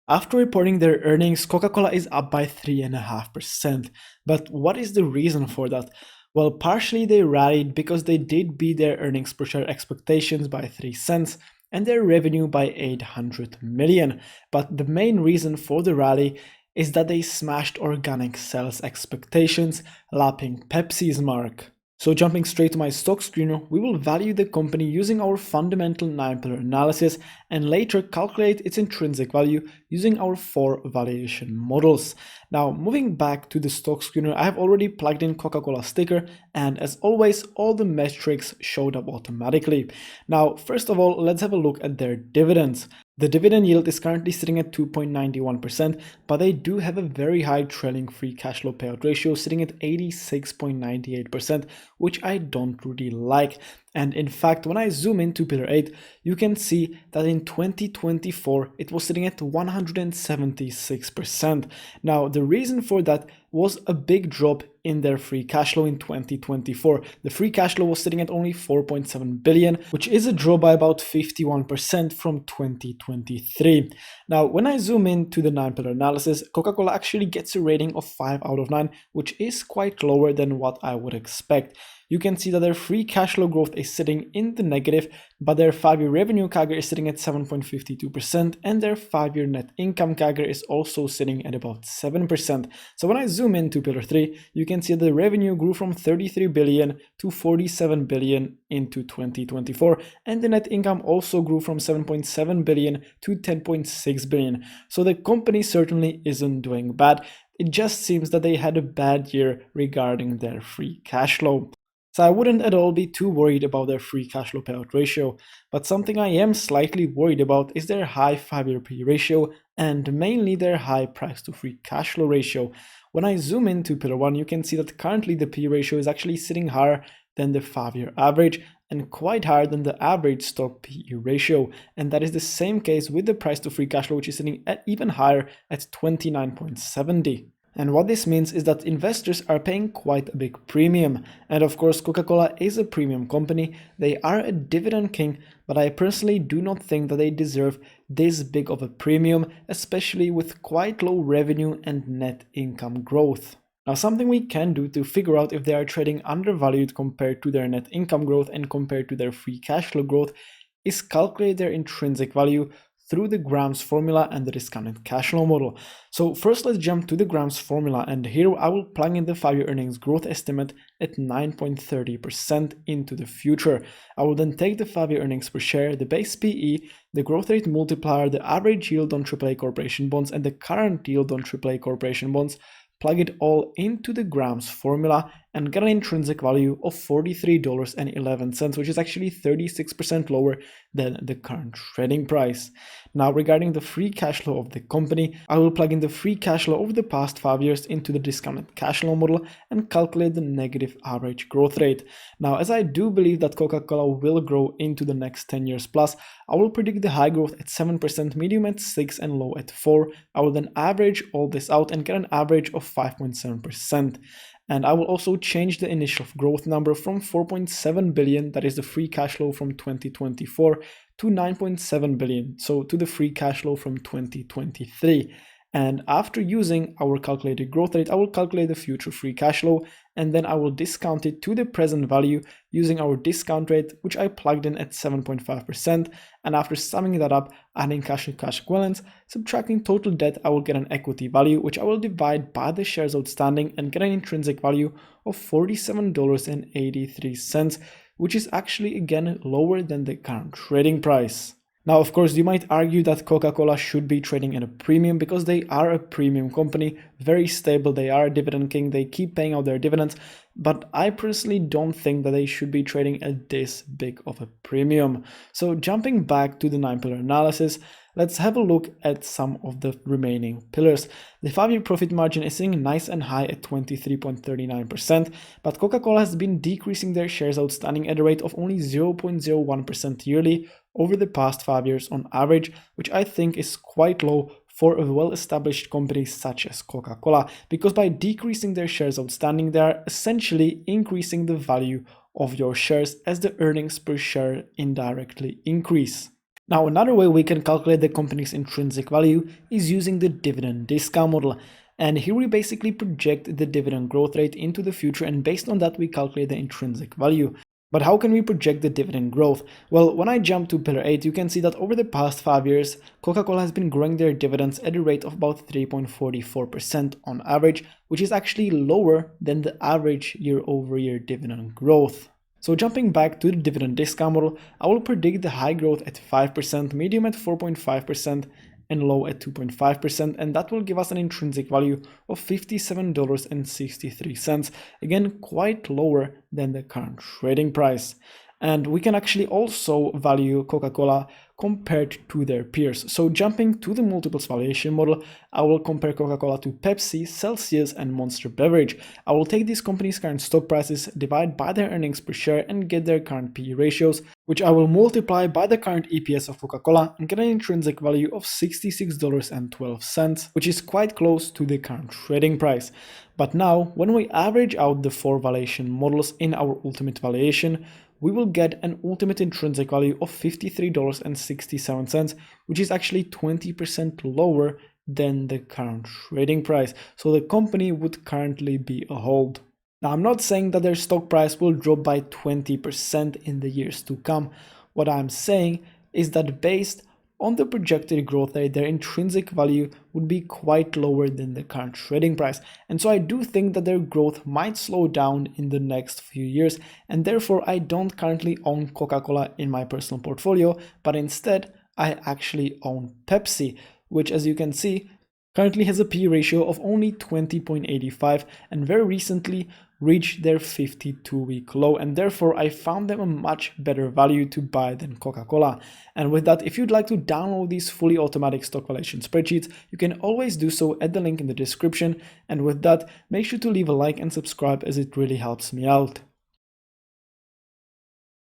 After reporting their earnings, Coca-Cola is up by 3.5%. But what is the reason for that? Well, partially they rallied because they did beat their earnings per share expectations by 3 cents and their revenue by 800 million. But the main reason for the rally is that they smashed organic sales expectations, lapping Pepsi's mark. So jumping straight to my stock screener, we will value the company using our fundamental 9-pillar analysis and later calculate its intrinsic value using our 4 valuation models. Now moving back to the stock screener, I have already plugged in Coca-Cola sticker, and as always all the metrics showed up automatically. Now first of all, let's have a look at their dividends. The dividend yield is currently sitting at 2.91%, but they do have a very high trailing free cash flow payout ratio sitting at 86.98%, which I don't really like. And in fact, when I zoom into pillar 8, you can see that in 2024, it was sitting at 176%. Now, the reason for that was a big drop in their free cash flow in 2024. The free cash flow was sitting at only 4.7 billion, which is a drop by about 51% from 2023. Now, when I zoom into the 9-pillar analysis, Coca-Cola actually gets a rating of 5 out of 9, which is quite lower than what I would expect. You can see that their free cash flow growth is sitting in the negative, but their 5-year revenue CAGR is sitting at 7.52%, and their 5-year net income CAGR is also sitting at about 7%. So when I zoom into pillar 3, you can see that the revenue grew from 33 billion to 47 billion into 2024, and the net income also grew from 7.7 billion to 10.6 billion. So the company certainly isn't doing bad. It just seems that they had a bad year regarding their free cash flow. So I wouldn't at all be too worried about their free cash flow payout ratio, but something I am slightly worried about is their high 5-year PE ratio and mainly their high price to free cash flow ratio. When I zoom into pillar 1, you can see that currently the PE ratio is actually sitting higher than the 5-year average and quite higher than the average stock PE ratio, and that is the same case with the price to free cash flow, which is sitting at even higher at 29.70. And what this means is that investors are paying quite a big premium. And of course, Coca-Cola is a premium company. They are a dividend king, but I personally do not think that they deserve this big of a premium, especially with quite low revenue and net income growth. Now, something we can do to figure out if they are trading undervalued compared to their net income growth and compared to their free cash flow growth is calculate their intrinsic value through the Graham's formula and the discounted cash flow model. So first let's jump to the Graham's formula, and here I will plug in the 5-year earnings growth estimate at 9.30% into the future. I will then take the 5-year earnings per share, the base PE, the growth rate multiplier, the average yield on AAA corporation bonds, and the current yield on AAA corporation bonds, plug it all into the Graham's formula, and get an intrinsic value of $43.11, which is actually 36% lower than the current trading price. Now, regarding the free cash flow of the company, I will plug in the free cash flow over the past 5 years into the discounted cash flow model and calculate the negative average growth rate. Now, as I do believe that Coca-Cola will grow into the next 10 years plus, I will predict the high growth at 7%, medium at 6%, and low at 4%. I will then average all this out and get an average of 5.7%. And I will also change the initial growth number from 4.7 billion, that is the free cash flow from 2024, to 9.7 billion, so to the free cash flow from 2023. And after using our calculated growth rate, I will calculate the future free cash flow, and then I will discount it to the present value using our discount rate, which I plugged in at 7.5%. And after summing that up, adding cash and cash equivalents, subtracting total debt, I will get an equity value, which I will divide by the shares outstanding and get an intrinsic value of $47.83, which is actually again lower than the current trading price. Now, of course, you might argue that Coca-Cola should be trading at a premium because they are a premium company, very stable, they are a dividend king, they keep paying out their dividends, but I personally don't think that they should be trading at this big of a premium. So jumping back to the 9-pillar analysis, let's have a look at some of the remaining pillars. The 5-year profit margin is sitting nice and high at 23.39%, but Coca-Cola has been decreasing their shares outstanding at a rate of only 0.01% yearly over the past 5 years on average, which I think is quite low for a well-established company such as Coca-Cola, because by decreasing their shares outstanding, they are essentially increasing the value of your shares as the earnings per share indirectly increase. Now, another way we can calculate the company's intrinsic value is using the dividend discount model. And here we basically project the dividend growth rate into the future, and based on that we calculate the intrinsic value. But how can we project the dividend growth? Well, when I jump to pillar 8, you can see that over the past 5 years, Coca-Cola has been growing their dividends at a rate of about 3.44% on average, which is actually lower than the average year-over-year dividend growth. So jumping back to the dividend discount model, I will predict the high growth at 5%, medium at 4.5%, and low at 2.5%, and that will give us an intrinsic value of $57.63. Again, quite lower than the current trading price. And we can actually also value Coca-Cola compared to their peers. So jumping to the multiples valuation model, I will compare Coca-Cola to Pepsi, Celsius, and Monster Beverage. I will take these companies' current stock prices, divide by their earnings per share, and get their current PE ratios, which I will multiply by the current EPS of Coca-Cola and get an intrinsic value of $66.12, which is quite close to the current trading price. But now, when we average out the 4 valuation models in our ultimate valuation, we will get an ultimate intrinsic value of $53.67, which is actually 20% lower than the current trading price. So the company would currently be a hold. Now, I'm not saying that their stock price will drop by 20% in the years to come. What I'm saying is that based on the projected growth rate, their intrinsic value would be quite lower than the current trading price. And so I do think that their growth might slow down in the next few years, and therefore I don't currently own Coca-Cola in my personal portfolio, but instead I actually own Pepsi, which, as you can see, currently has a P ratio of only 20.85 and very recently reached their 52-week low, and therefore I found them a much better value to buy than Coca-Cola. And with that, if you'd like to download these fully automatic stock valuation spreadsheets, you can always do so at the link in the description. And with that, make sure to leave a like and subscribe, as it really helps me out.